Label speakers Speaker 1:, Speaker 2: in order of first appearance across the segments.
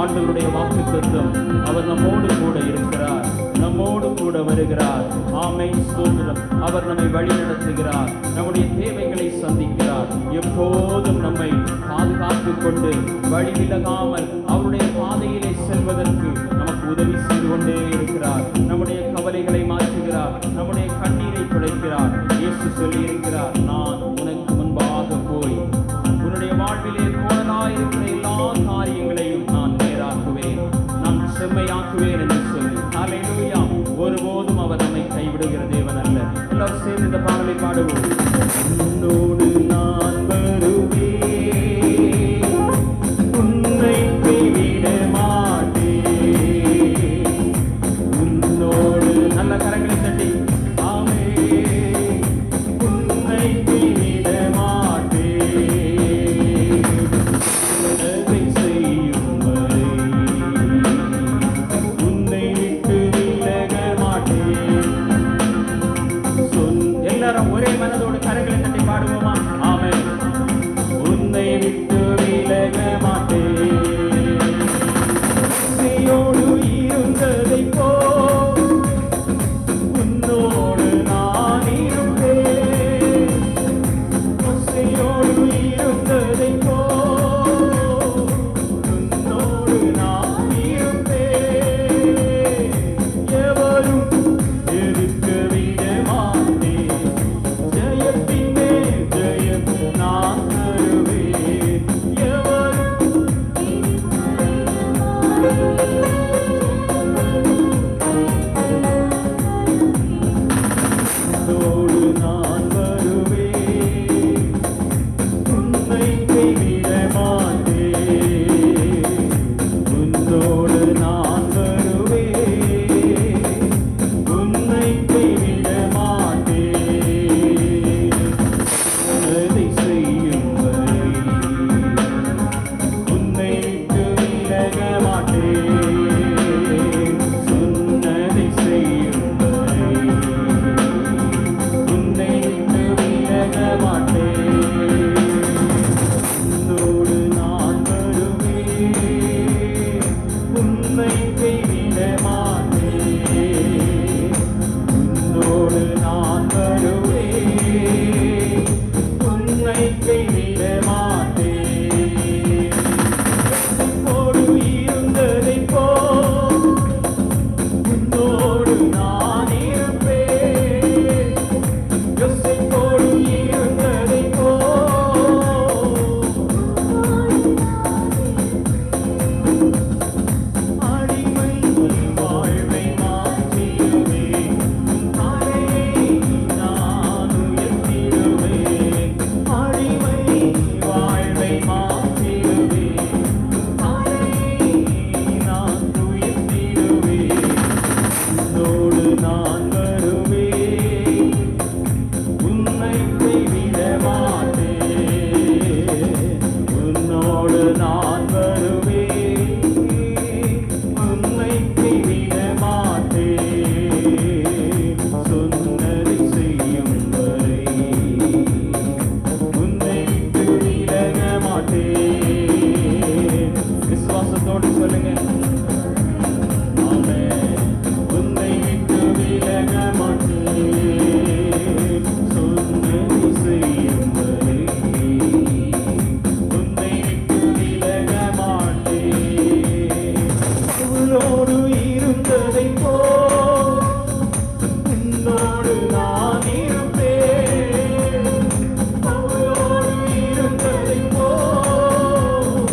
Speaker 1: ஆண்டவருடைய வாக்குத்தத்தம். அவர் நம்மோடு கூட இருக்கிறார், நம்மோடு கூட வருகிறார். ஆமென், ஸ்தோத்திரம். அவர் நம்மை வழி நடத்துகிறார், நம்முடைய தேவைகளை சந்திக்கிறார். எப்போதும் நம்மை பாதுகாத்துக் கொண்டு வழி விலகாமல் அவருடைய பாதையிலே செல்வதற்கு நமக்கு உதவி செய்து கொண்டே இருக்கிறார். நம்முடைய கவலைகளை மாற்றுகிறார், நம்முடைய கண்ணீரை துடைக்கிறார். இயேசு சொல்லி இருக்கிறார், நான் உனக்கு முன்பாக போய் உன்னுடைய வாழ்விலே கோணலாயிருக்கிற எல்லா காரியங்களையும் நான் நேராக்குவேன், நான் செம்மையாக்குவேன் என்று சொல்லி. ஹல்லேலூயா. ஒருபோதும் அவர் நம்மை கைவிடுகிற தேவன் அல்ல. எல்லாரும் சேர்ந்து இந்த பாடலை பாடுவோம். உன்னோடு நான் வருவேன், உன்னை கைவிட மாட்டேன். உன்னோடு நல்ல கரங்களை தட்டி உன்னை கைவிட மாட்டேன். உனதை செய்யும் வரை உன்னை விட்டு விலக மாட்டேன். எல்லாரும் ஒரே மனதோடு நான் வருவேன், உன்னை கைவிட மாட்டேன். சொன்னதை செய்யும் வரை உன்னை விட்டு விலக மாட்டேன். விசுவாசத்தோடு சொல்லுங்க. ஆமென். உன்னை விட்டு விலக மாட்டேன். சொன்னதை செய்யும் வரை உன்னை விட்டு விலக மாட்டேன். உன்னோடு இருந்ததை போல் உன்னோடு நான் இருப்பேன். அவளோடு இருந்ததை போல்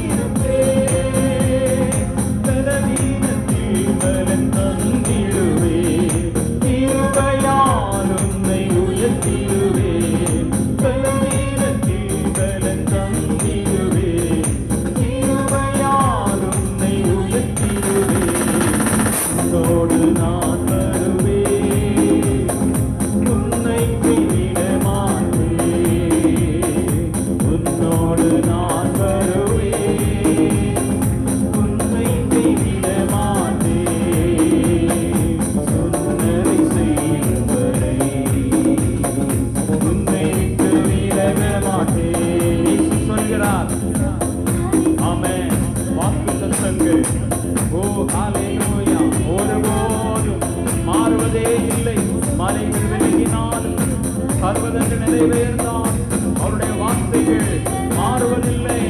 Speaker 1: இருப்பேன். பலவீனத்தில் பலன் தந்திடுவேன், கிருபையால் உன்னை உயர்த்திடுவேன். பலவீனத்தில் பலன் தந்திடுவேன், கிருபையால் உன்னை உயர்த்திடுவேன். உன்னோடு நான் வருவேன், உன்னை கைவிட மாட்டேன். உன்னோடு நான் வருவேன், உன்னை கைவிட மாட்டேன். சொன்னதை செய்யும் வரை உன்னை விட்டு விலக மாட்டேன். இயேசு சொல்கிறார். ஆமென். வாக்குத்தத்தங்கள் ஓ ஹalleluya ஒருபோதும் மாறுவதே இல்லை. மலைகள் விலகினாலும் பர்வதங்கள் நிறைவேறினாலும் அவருடைய வார்த்தைகள் மாறுவதில்லை,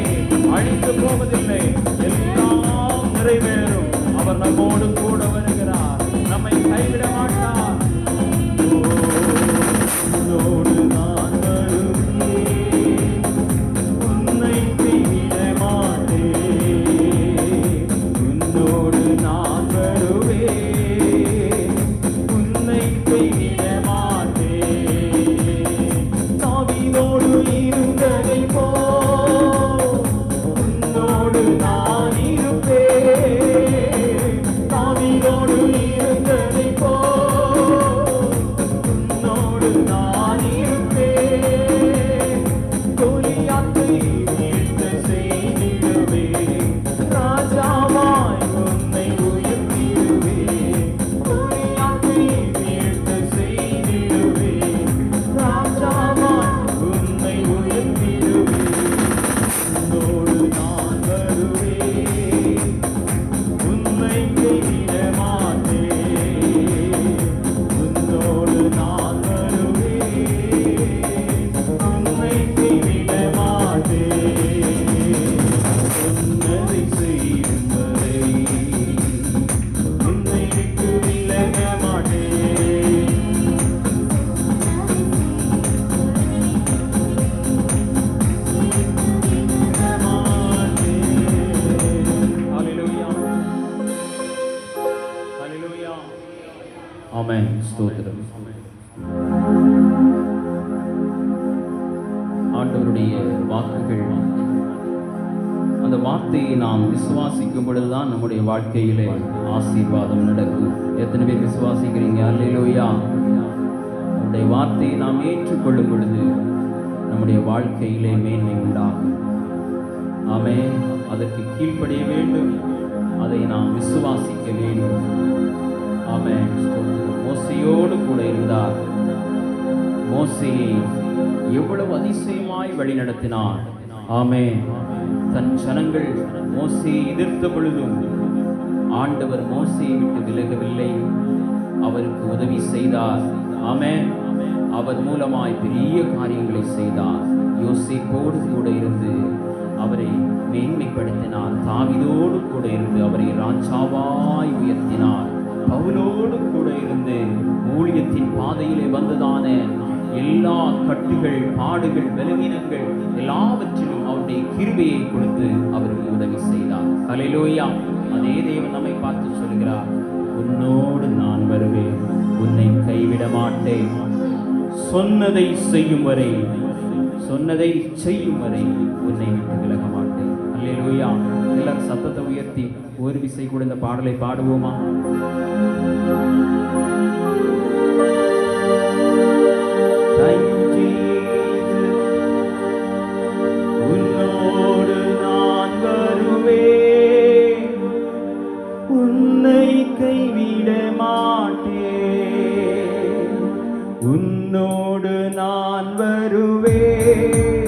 Speaker 1: அழிந்து போவதில்லை, எல்லாம் நிறைவேறும். அவர் நம்மோடு கூட வருகிறார், நம்மை கைவிட மாட்டார். உன்னோடு நான் வருவேன், உன்னை கைவிட மாட்டேன். உன்னோடு நான் வருவேன், உன்னை கைவிட மாட்டேன். தாவீதோடு இருந்ததை போல் உன்னோடு நான் இருப்பேன். தாவீதோடு இருந்ததை போல் உன்னோடு நான் இருப்பேன். கோலியாத்தை வீழ்த்த செய்திடுவேன், ராஜாவாய் உன்னை உயர்த்திடுவேன். கோலியாத்தை வீழ்த்த செய்திடுவேன், ராஜாவாய் உன்னை உயர்த்திடுவேன். உன்னோடு நான் வருவேன், உன்னை கைவிட மாட்டேன். உன்னோடு நான் வருவேன், உன்னை கைவிட மாட்டேன். சொன்னதை செய்யும் வரை உன்னை விட்டு விலக மாட்டேன். ஹalleluya ஹalleluya. ஆமென். ஸ்தோத்திரம். ஆண்டவருடைய வாக்குகள், அந்த வார்த்தையை நாம் விசுவாசிக்கும் பொழுதுதான் நம்முடைய வாழ்க்கையிலே ஆசீர்வாதம் நடக்கும். எத்தனை பேர் விசுவாசிக்கிறீங்க? அல்லேலூயா. நம்முடைய வார்த்தையை நாம் ஏற்றுக்கொள்ளும் பொழுது நம்முடைய வாழ்க்கையிலே மேன்மை உண்டாகும். ஆமென். அதற்கு கீழ்ப்படிய வேண்டும், அதை நாம் விசுவாசிக்க வேண்டும். ஆமென். மோசேயோடு கூட இருந்தார். மோசேயை எவ்வளவு அதிசயமாய் வழிநடத்தினார். ஆமென். தன் ஜனங்கள் மோசேயை எதிர்த்த பொழுதும் ஆண்டவர் மோசேயை விட்டு விலகவில்லை, அவருக்கு உதவி செய்தார். ஆமென். அவர் மூலமாய் பெரிய காரியங்களை செய்தார். யோசேப்போடு கூட இருந்து அவரை மேன்மைப்படுத்தினார். தாவீதோடு கூட இருந்து அவரை ராஜாவாய் உயர்த்தினார். பவுலோடு கூட இருந்து ஊழியத்தின் பாதையிலே வந்ததான எல்லா கட்டுகள், பாடுகள், பலவீனங்கள் எல்லாவற்றிலும் அவருடைய கிருபையை கொடுத்து அவருக்கு உதவி செய்தார். ஹல்லேலூயா. அதே தேவன் நம்மை பார்த்து சொல்கிறார், உன்னோடு நான் வருவேன், உன்னை கைவிட மாட்டேன். சொன்னதை செய்யும் வரை உன்னை விட்டு விலக மாட்டேன். அல்லேலூயா. எல்லாரும் சத்தத்தை உயர்த்தி ஒரு விசை கூட இந்த பாடலை பாடுவோமா?